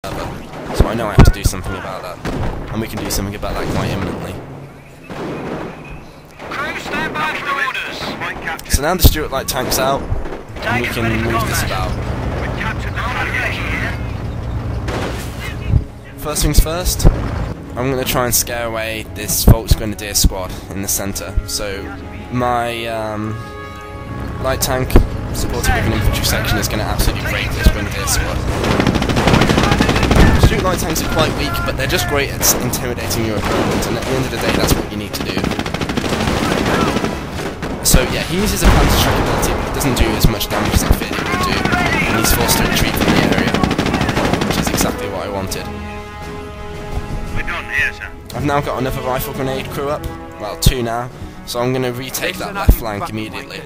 So I know I have to do something about that. And we can do something about that quite imminently. Crew, stand by for orders. So now the Stuart Light tank's out, and we can move this about. First things first, I'm going to try and scare away this Volksgrenadier squad in the centre. So my light tank, supported with an infantry section, is going to absolutely break this Grenadier squad. Stuart Light tanks are quite weak, but they're just great at intimidating your opponent, and at the end of the day that's what you need to do. So yeah, he uses a Panzer Strike ability, but it doesn't do as much damage as I feared it would do, and he's forced to retreat from the area, which is exactly what I wanted. We're done here, sir. I've now got another rifle grenade crew up, well, 2 now, so I'm going to retake that left flank immediately.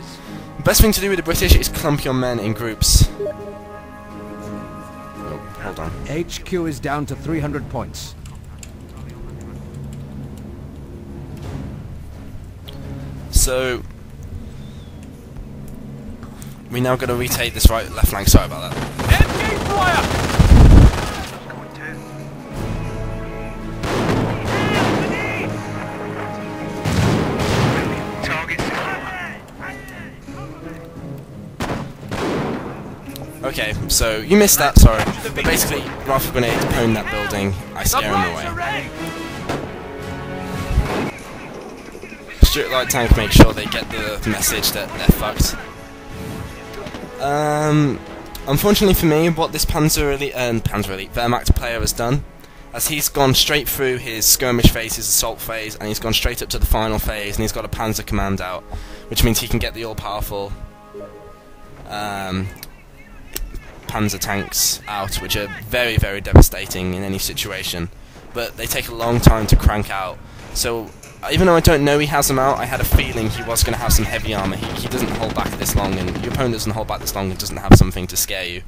The best thing to do with the British is clump your men in groups. Oh, hold on. HQ is down to 300 points. So we now got to retake this left flank. Sorry about that. Engage fire! Okay, so you missed that, sorry. But basically, rifle grenades pwn that building, I scare him away. Stuart Light tank make sure they get the message that they're fucked. Unfortunately for me, what this Wehrmacht player has done, as he's gone straight through his skirmish phase, his assault phase, and he's gone straight up to the final phase, and he's got a Panzer command out, which means he can get the all-powerful Panzer tanks out, which are very, very devastating in any situation, but they take a long time to crank out. So even though I don't know he has them out, I had a feeling he was going to have some heavy armour. He doesn't hold back this long, and your opponent doesn't hold back this long and doesn't have something to scare you.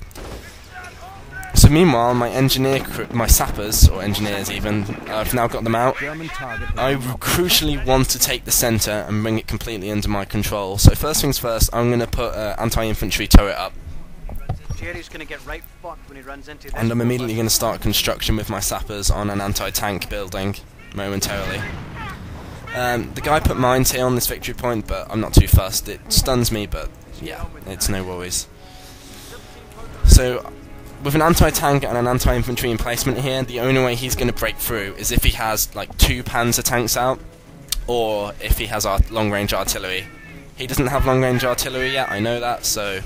So meanwhile, my engineer my sappers, or engineers even, I've now got them out. I crucially want to take the centre and bring it completely under my control. So first things first, I'm going to put an anti-infantry turret up. Jerry's going to get right fucked when he runs into this. And I'm immediately going to start construction with my sappers on an anti-tank building, momentarily. The guy put mines here on this victory point, but I'm not too fussed. It stuns me, but yeah, it's no worries. So, with an anti-tank and an anti-infantry emplacement here, the only way he's going to break through is if he has like 2 Panzer tanks out, or if he has our long-range artillery. He doesn't have long-range artillery yet, I know that, so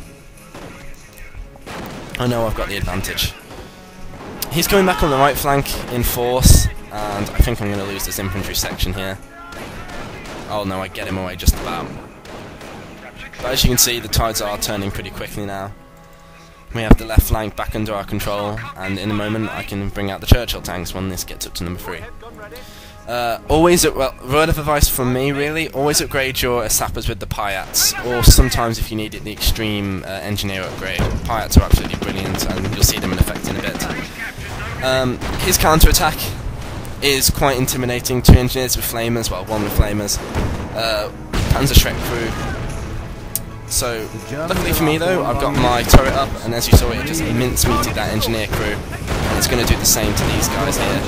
I know I've got the advantage. He's going back on the right flank in force, and I think I'm going to lose this infantry section here. Oh no, I get him away just about. But as you can see, the tides are turning pretty quickly now. We have the left flank back under our control, and in a moment I can bring out the Churchill tanks when this gets up to number 3. Word of advice from me really, always upgrade your sappers with the Piats, or sometimes if you need it, the extreme engineer upgrade. Piats are absolutely brilliant, and you'll see them in effect in a bit. His counter-attack is quite intimidating. 2 engineers with flamers, well, 1 with flamers. Panzer Shrek crew. So, luckily for me though, I've got my turret up, and as you saw it just mincemeated that engineer crew. And it's going to do the same to these guys here.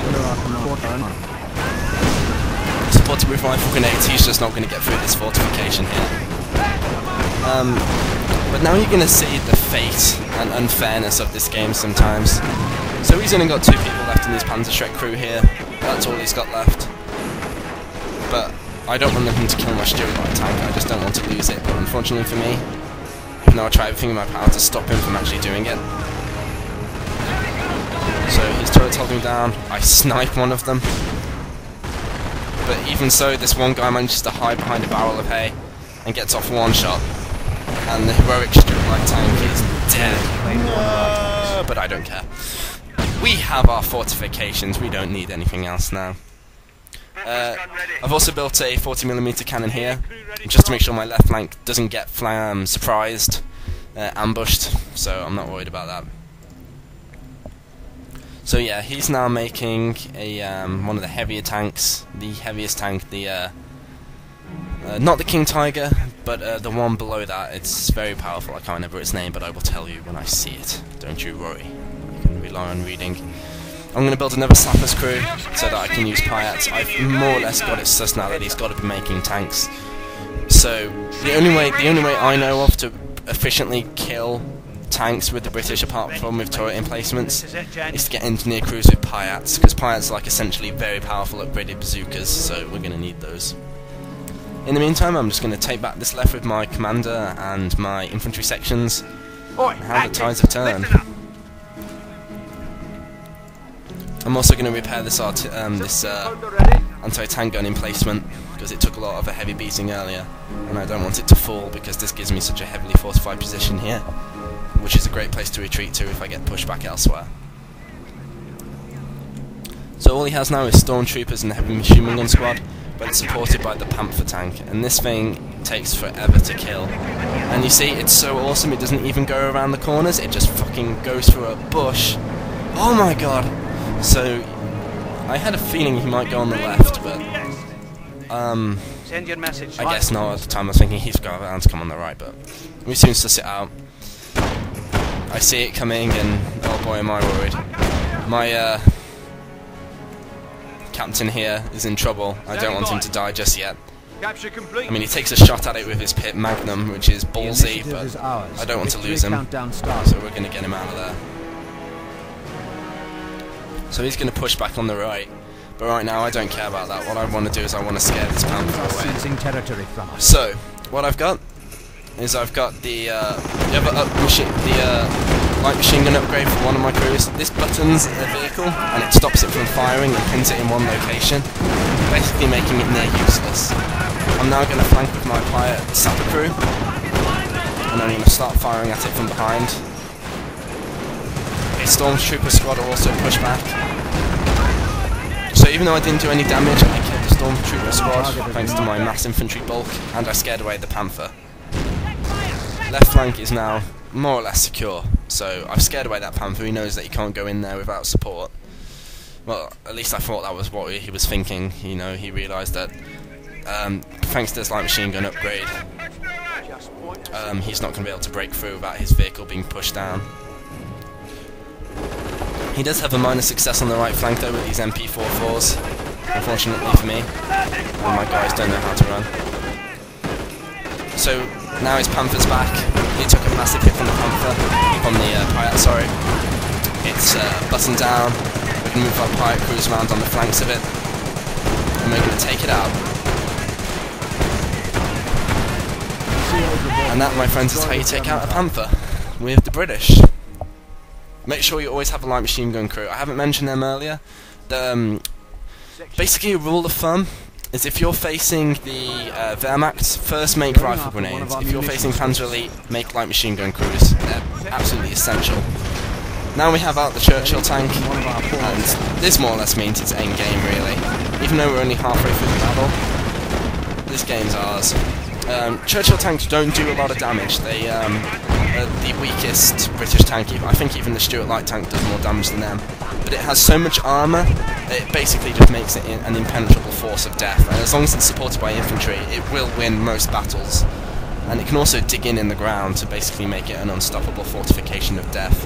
Supported with rifle grenades, he's just not going to get through this fortification here. But now you're going to see the fate and unfairness of this game sometimes. So he's only got 2 people left in his Panzer Shrek crew here. That's all he's got left. But I don't want him to kill my Stuart Light tank, I just don't want to lose it. But unfortunately for me, even though I try everything in my power to stop him from actually doing it. So his turret's holding down, I snipe one of them. But even so, this one guy manages to hide behind a barrel of hay and gets off 1 shot. And the heroic Stuart Light tank is dead. No, but I don't care. We have our fortifications, we don't need anything else now. I've also built a 40mm cannon here, just to make sure my left flank doesn't get surprised, ambushed, so I'm not worried about that. So yeah, he's now making a one of the heavier tanks, the heaviest tank, the not the King Tiger, but the one below that. It's very powerful. I can't remember its name, but I will tell you when I see it. Don't you worry. You can rely on reading. I'm going to build another Sappers crew so that I can use Piats. I've more or less got it sussed now that he's got to be making tanks. So the only way I know of to efficiently kill tanks with the British, apart from with turret emplacements, is to get engineer crews with Piats, because Piats are like essentially very powerful upgraded bazookas, so we're going to need those. In the meantime, I'm just going to take back this left with my commander and my infantry sections, and how the tides have turned. I'm also going to repair this anti-tank gun emplacement, because it took a lot of a heavy beating earlier, and I don't want it to fall because this gives me such a heavily fortified position here, which is a great place to retreat to if I get pushed back elsewhere. So all he has now is stormtroopers and a heavy machine gun squad, but it's supported by the Panther tank, and this thing takes forever to kill. And you see, it's so awesome, it doesn't even go around the corners, it just fucking goes through a bush. Oh my god! So, I had a feeling he might go on the left, but Send your message. I guess not. At the time I was thinking he's going to come on the right, but we soon suss it out. I see it coming, and oh boy am I worried. My captain here is in trouble. I don't want him to die just yet. Capture complete. I mean, he takes a shot at it with his pit magnum, which is ballsy, but I don't want to lose him, so we're going to get him out of there. So he's going to push back on the right, but right now I don't care about that. What I want to do is I want to scare this Panther away. So, what I've got is I've got the light machine gun upgrade for one of my crews. This buttons the vehicle and it stops it from firing and pins it in one location, basically making it near useless. I'm now going to flank with my Piat sapper crew, and I'm going to start firing at it from behind. A stormtrooper squad will also push back. So even though I didn't do any damage, I killed the stormtrooper squad thanks to my mass infantry bulk, and I scared away the Panther. Left flank is now more or less secure, so I've scared away that Panther. He knows that he can't go in there without support. Well, at least I thought that was what he was thinking. You know, he realised that thanks to this light machine gun upgrade, he's not going to be able to break through without his vehicle being pushed down. He does have a minor success on the right flank though with these MP44s, unfortunately for me, and my guys don't know how to run. So now his Panther's back. He took a massive hit from the Panther, from the Piat, sorry. It's buttoned down. We can move our Piat crews around on the flanks of it, and we're going to take it out. And that, my friends, is how you take out a Panther with the British. Make sure you always have a light machine gun crew. I haven't mentioned them earlier. Basically, a rule of thumb is if you're facing the Wehrmacht, first make rifle grenades. If you're facing Panzer Elite, make light machine gun crews. They're absolutely essential. Now we have out the Churchill tank, and this more or less means it's endgame really. Even though we're only halfway through the battle, this game's ours. Churchill tanks don't do a lot of damage. They are the weakest British tank. I think even the Stuart Light tank does more damage than them. But it has so much armour, it basically just makes it an impenetrable force of death. And as long as it's supported by infantry, it will win most battles. And it can also dig in the ground to basically make it an unstoppable fortification of death.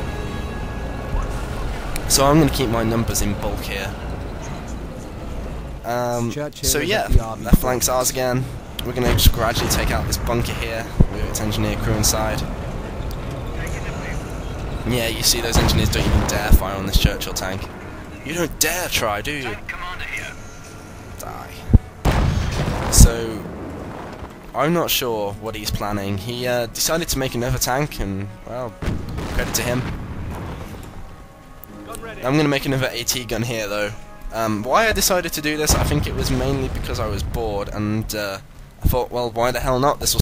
So I'm going to keep my numbers in bulk here. So yeah, left flank's ours again. We're going to just gradually take out this bunker here with its engineer crew inside. Yeah, you see those engineers don't even dare fire on this Churchill tank. You don't dare try, do you? Die. So, I'm not sure what he's planning. He decided to make another tank, and, well, credit to him. I'm going to make another AT gun here, though. Why I decided to do this, I think it was mainly because I was bored, and I thought, well, why the hell not? This will